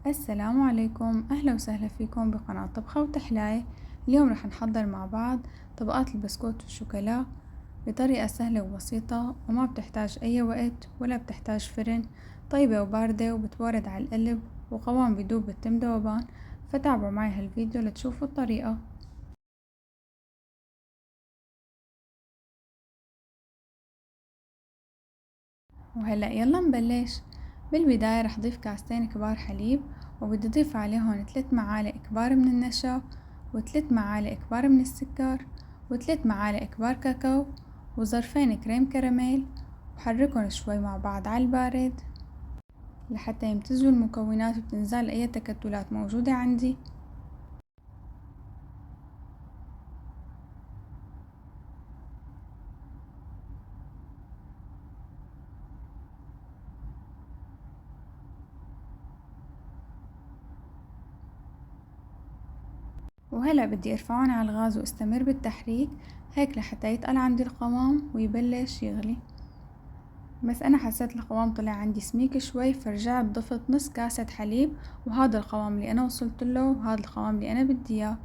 السلام عليكم، أهلا وسهلا فيكم بقناة طبخة وتحلاية. اليوم رح نحضر مع بعض طبقات البسكوت والشوكولا بطريقة سهلة وبسيطة، وما بتحتاج أي وقت ولا بتحتاج فرن. طيبة وباردة وبتورد على القلب، وقوام بدوب بالتم ذوبان. فتابعوا معي هالفيديو لتشوفوا الطريقة. وهلأ يلا نبلش. بالبداية رح ضيف كاستين كبار حليب، وبدي أضيف عليهم 3 معالق كبار من النشا، و3 معالق كبار من السكر، و3 معالق كبار كاكاو، وظرفين كريم كراميل. وحركهم شوي مع بعض على البارد لحتى يمتزجوا المكونات وتنزال أي تكتلات موجودة عندي. وهلأ بدي أرفعهم على الغاز واستمر بالتحريك هيك لحتى يتقل عندي القوام ويبلش يغلي. بس أنا حسيت القوام طلع عندي سميك شوي، فرجعت ضفت نص كاسة حليب، وهذا القوام اللي أنا وصلتله وهذا القوام اللي أنا بدي إياه.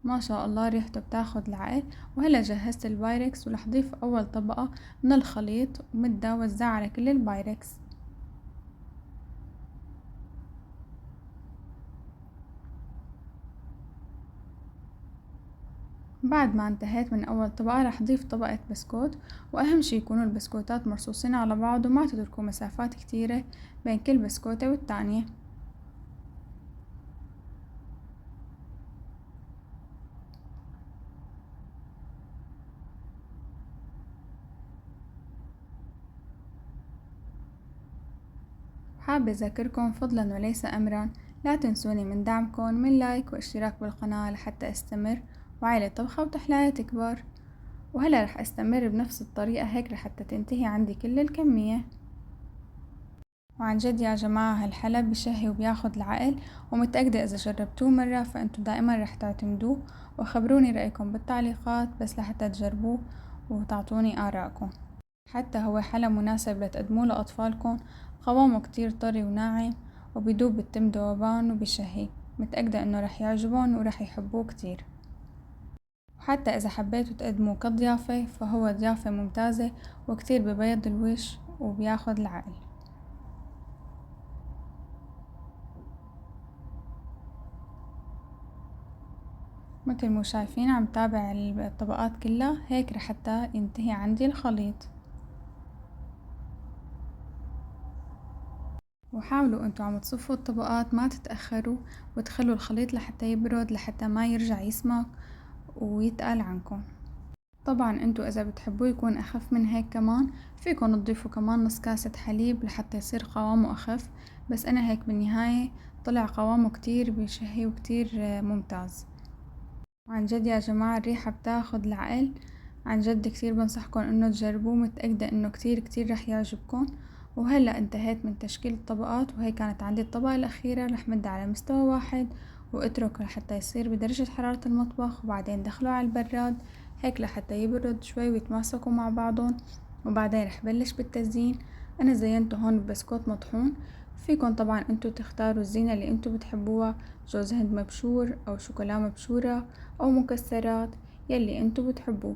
ما شاء الله ريحته بتاخد العقل. وهلا جهزت البايركس، ورح ضيف أول طبقة من الخليط ومدة وزعها على كل البايركس. بعد ما انتهيت من أول طبقة رح ضيف طبقة بسكوت، وأهم شي يكونوا البسكوتات مرصوصين على بعض وما تتركوا مسافات كتيرة بين كل بسكوتة والتانية. حابة أذكركم فضلا وليس أمرا، لا تنسوني من دعمكم من لايك واشتراك بالقناة لحتى أستمر وعائلة طبخة وتحلاية تكبر. وهلا رح أستمر بنفس الطريقة هيك لحتى تنتهي عندي كل الكمية. وعن جد يا جماعة هالحلب بشهي وبياخد العقل، ومتأكدة إذا جربتوه مرة فأنتوا دائما رح تعتمدوه. وخبروني رأيكم بالتعليقات بس لحتى تجربوه وتعطوني آراءكم. حتى هو حلا مناسب لتقدموه لأطفالكم، قوامه كتير طري وناعم وبيدوب بالتم ذوبان وبشهي. متأكدة انه رح يعجبهم ورح يحبوه كتير. وحتى اذا حبيتوا تقدموه كضيافة فهو ضيافة ممتازة وكتير ببيض الوش وبياخد العقل. مثل ما شايفين عم تابع الطبقات كلها هيك لحتى ينتهي عندي الخليط. وحاولوا انتوا عم تصفوا الطبقات ما تتأخروا، وتخلوا الخليط لحتى يبرد لحتى ما يرجع يسمك ويتقل عنكم. طبعا انتوا اذا بتحبوه يكون اخف من هيك كمان فيكن تضيفوا كمان نص كاسة حليب لحتى يصير قوامه اخف. بس انا هيك بالنهاية طلع قوامه كتير بشهي وكتير ممتاز. وعن جد يا جماعة الريحة بتاخد العقل. عن جد كتير بنصحكم انه تجربوه، متأكدة انه كتير كتير رح يعجبكم. وهلأ انتهيت من تشكيل الطبقات، وهي كانت عندي الطبقة الأخيرة. رح مدها على مستوى واحد واتركه لحتى يصير بدرجة حرارة المطبخ، وبعدين دخله على البراد هيك لحتى يبرد شوي ويتماسكوا مع بعضهم. وبعدين رح بلش بالتزيين. انا زينته هون ببسكوت مطحون. فيكن طبعا انتو تختاروا الزينة اللي انتو بتحبوها، جوز هند مبشور او شوكولا مبشورة او مكسرات يلي انتو بتحبوه.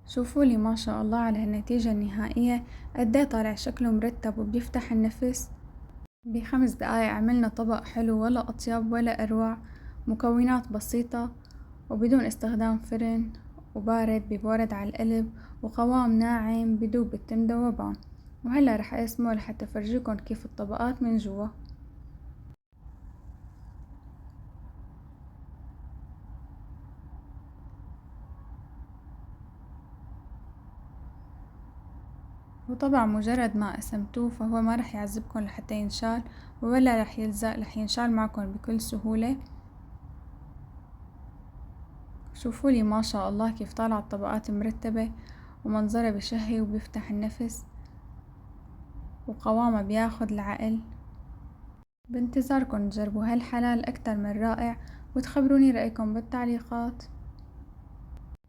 شوفولي ما شاء الله على هالنتيجة النهائية، قديه طالع شكله مرتب وبيفتح النفس. ب5 دقايق عملنا طبق حلو، ولا أطيب ولا أروع. مكونات بسيطة وبدون استخدام فرن، وبارد ببورد على القلب، وقوام ناعم بدوب بالتم ذوبان. وهلا رح اقسمه لحتى فرجيكم كيف الطبقات من جوا. وطبعا مجرد ما قسمتوه فهو ما رح يعذبكن لحتى ينشال، ولا رح يلزق، رح ينشال معكن بكل سهولة. شوفولي ما شاء الله كيف طالعة الطبقات مرتبة، ومنظرها بشهي وبيفتح النفس، وقوامها بياخد العقل. بانتظاركن تجربوا هالحلال أكتر من رائع، وتخبروني رأيكم بالتعليقات.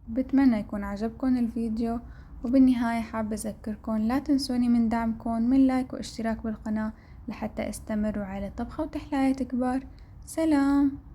بتمنى يكون عجبكن الفيديو. وبالنهاية حابة أذكركن لا تنسوني من دعمكن من لايك واشتراك بالقناة لحتى استمروا على طبخة وتحلاية كبار. سلام.